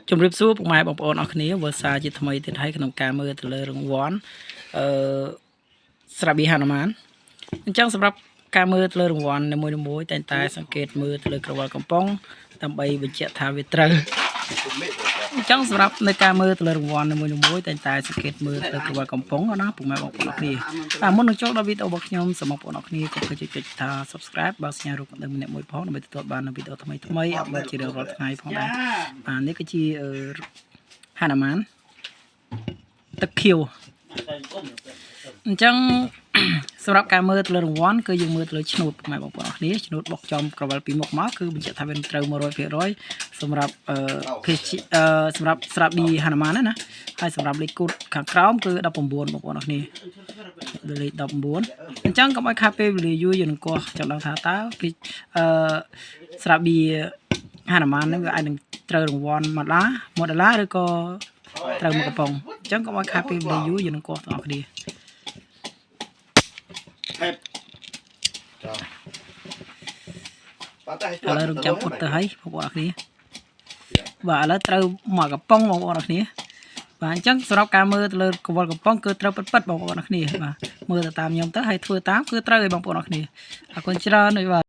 ជំរាបសួរពុកម៉ែបងប្អូនអរគ្នាវសាជាថ្មីទៀតហើយក្នុងការមើលទៅលើរង្វាន់ស្រាប៊ីហានុមានអញ្ចឹងសម្រាប់ការមើលទៅលើរង្វាន់នីមួយៗតែងតែសង្កេតមើលទៅលើក្រវិលកំប៉ុងដើម្បីបញ្ជាក់ថាវាត្រូវអញ្ចឹងសម្រាប់នៅការមើលទៅលើរង្វាន់នីមួយៗតែងតែសង្កេតមើលទៅលើក្រវិលកំប៉ុងណាពុកម៉ែបងប្អូនអរគ្នាមុននឹងចូលដល់វីដេអូរបស់ខ្ញុំសូមបងប្អូនអរគ្នាកុំភ្លេចចុចថា Subscribe បើសញ្ញារូបកណ្ដឹងម្នាក់មួយផងដើម្បីទទួលបាននូវវីដេអូថ្មីៗអាប់ឡូតជារៀងរាល់ថ្ងៃផងដែរនេះគឺជាហានុមានទឹកខៀវអញ្ចឹងសម្រាប់ការមើលទៅលើរង្វាន់គឺយើងមើលទៅលើឈ្នួតពុកម៉ែបងប្អូនអរគ្នាឈ្នួតបុកចំក្រវិលពីមុខមកគឺបញ្ជាក់ថាវាត្រូវ 100% សម្រាប់សម្រាប់ស្រាប៊ីហានុមានណាហើយសម្រាប់លេខគូតខាងក្រោមគឺ19បងប្អូនអរគ្នាលេខ19អញ្ចឹងកុំឲ្យខាតពេលវេលាយូរយើងនឹងកោះចង់ដឹងថាតើពីស្រាប៊ីហានុមាននឹងវាអាចនឹងត្រូវរង្វាន់$1ឬក៏ត្រូវមួយកំប៉ុងអញ្ចឹងកុំឲ្យខាតពេលវេលាយូរយើងនឹងកោះទាំងអស់គ្នាឥឡូវរងចាំពុតទៅហើយបងប្អូនអរគ្នាបាទឥឡូវត្រូវមកកំប៉ុងបងប្អូនអរគ្នាបាទអញ្ចឹងសម្រាប់ការមើលទៅលើកង្វល់កំប៉ុងគឺត្រូវពិតបងប្អូនអរគ្នាបាទមើលទៅតាមខ្ញុំទៅហើយធ្វើតាមគឺត្រូវឲ្យបងប្អូនអរគ្នាអរគុណច្រើនហើយបាទ